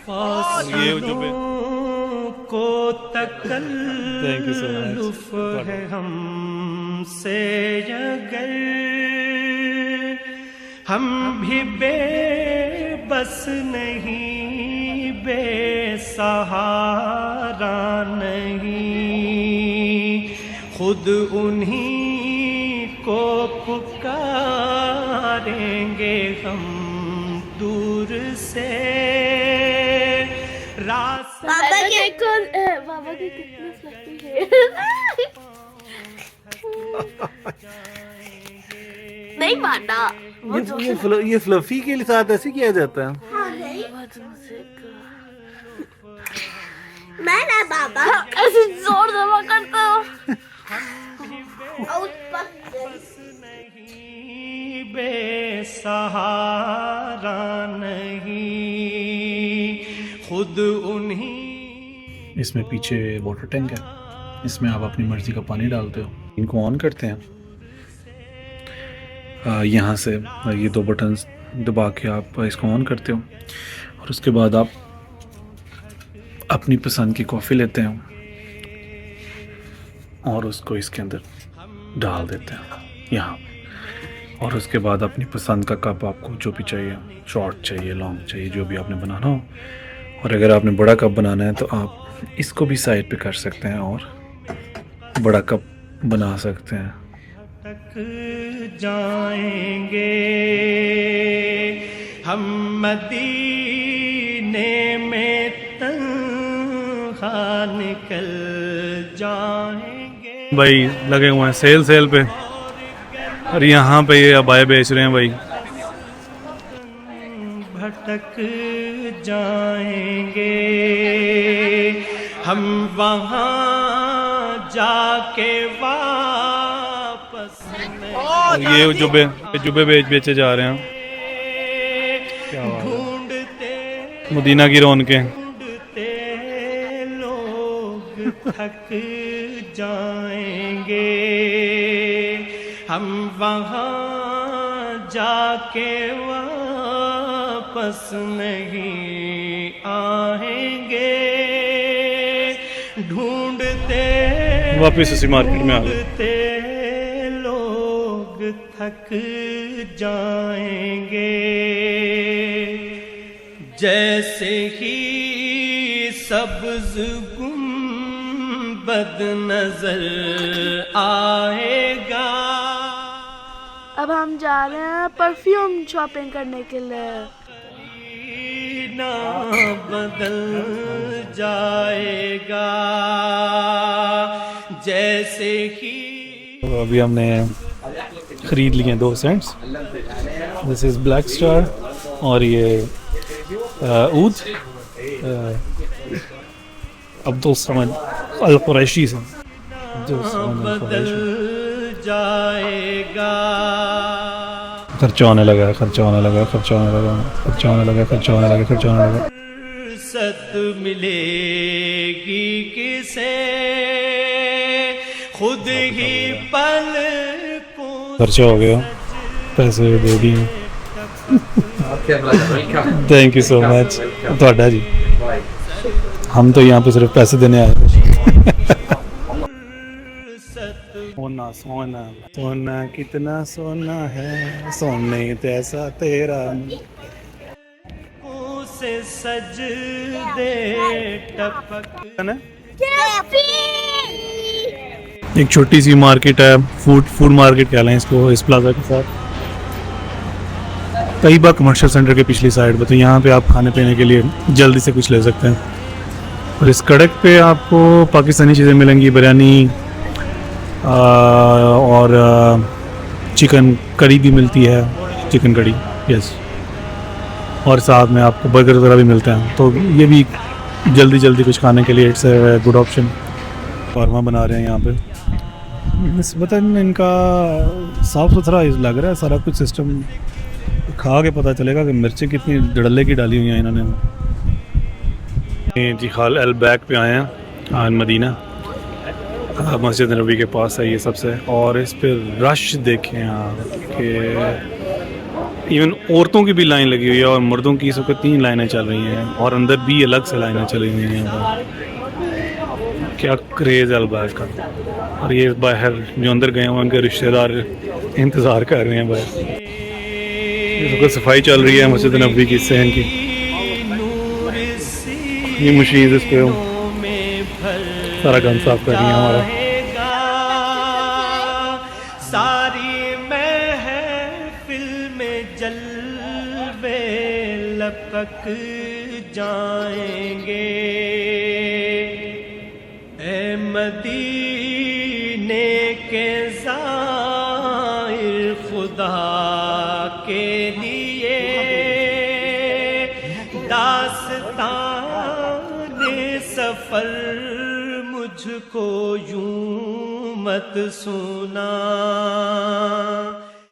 یہ جو کو تکلف ہے ہم سے اگر ہم بھی بے بس نہیں، بے سہارا نہیں، خود انہی کو پکاریں گے ہم دور سے بابا کی کتنی فلفی ہے. نہیں ماننا یہ فلفی کے ساتھ ایسے کیا جاتا ہے. میں نا بابا ایسے زور دبا کرتا ہوں. بے سہارا نہیں، خود انہی. اس میں پیچھے واٹر ٹینک ہے، اس میں آپ اپنی مرضی کا پانی ڈالتے ہو. ان کو آن کرتے ہیں یہاں سے، یہ دو بٹنز دبا کے آپ اس کو آن کرتے ہو، اور اس کے بعد آپ اپنی پسند کی کافی لیتے ہیں اور اس کو اس کے اندر ڈال دیتے ہیں یہاں، اور اس کے بعد اپنی پسند کا کپ آپ کو جو بھی چاہیے، شارٹ چاہیے، لانگ چاہیے، جو بھی آپ نے بنانا ہو. اور اگر آپ نے بڑا کپ بنانا ہے تو آپ اس کو بھی سائڈ پہ کر سکتے ہیں اور بڑا کپ بنا سکتے ہیں. تک جائیں گے ہم مدینے میں تنہا نکل جائیں گے. بھائی لگے ہوئے ہیں سیل پہ، اور یہاں پہ یہ ابائے بیچ رہے ہیں بھائی. بھٹک جائیں گے ہم وہاں جا کے واپس یہ جبے بیچے جا رہے ہیں. کیا بات ہے. ڈھونڈتے مدینہ کی رونقیں. ڈھونڈتے لوگ تھک جائیں گے ہم وہاں جا کے واپس نہیں آئیں گے. ڈھونڈتے واپس اسی مارکیٹ میں آ گئے. ڈھونڈتے لوگ تھک جائیں گے. جیسے ہی سبز گنبد نظر آئے گا. اب ہم جا رہے ہیں پرفیوم شاپنگ کرنے کے لیے. نہ بدل جائے گا جیسے ہی. ابھی ہم نے خرید لیے 2 cents. This is black star اور یہ عود عبدالصمد القریشی سے. بدل جائے گا. خرچہ ہونے لگا. فرصت ملے گی کسے خود ہی پل کو خرچہ ہو گیا، پیسے دے دیے. تھینک یو سو مچ. تھوڑا جی ہم تو یہاں پہ صرف پیسے دینے آئے. سونا کتنا سونا ہے، سونے جیسا تیرا. سے سجدے ٹپک. ایک چھوٹی سی مارکیٹ ہے، فوڈ مارکیٹ کہہ لیں اس کو، اس پلازا کے ساتھ طیبہ کمرشل سینٹر کے پچھلی سائڈ پہ. تو یہاں پہ آپ کھانے پینے کے لیے جلدی سے کچھ لے سکتے ہیں. اور اس سڑک پہ آپ کو پاکستانی چیزیں ملیں گی، بریانی اور چکن کڑی بھی ملتی ہے، چکن کڑی یس. اور ساتھ میں آپ کو برگر وغیرہ بھی ملتے ہیں. تو یہ بھی جلدی کچھ کھانے کے لیے it's a good option. Korma بنا رہے ہیں یہاں پہ. نسبتاً ان کا صاف ستھرا لگ رہا ہے سارا کچھ سسٹم. کھا کے پتہ چلے گا کہ مرچیں کتنی ڈڑلے کی ڈالی ہوئی ہیں انہوں نے. جی خال البیک پہ آئے ہیں مدینہ، مسجد نبوی کے پاس ہے یہ سب سے. اور اس پہ رش دیکھیں آپ کہ ایون عورتوں کی بھی لائن لگی ہوئی ہے اور مردوں کی اس وقت 3 لائنیں چل رہی ہیں اور اندر بھی الگ سے لائنیں چلی ہوئی ہیں یہاں پر. کیا کریز ہے الباز کا. اور یہ باہر جو اندر گئے ہیں ان کے رشتہ دار انتظار کر رہے ہیں باہر. اس وقت صفائی چل رہی ہے مسجد نبوی کی صحن کی. یہ مشین اس پہ سارا کام صاف کر رہی ہیں ہمارا. ساری محفل میں جلوے لپک جائیں گے. اے مدینے کے زائر خدا کے لیے داستان سفر مجھ کو یوں مت سنا.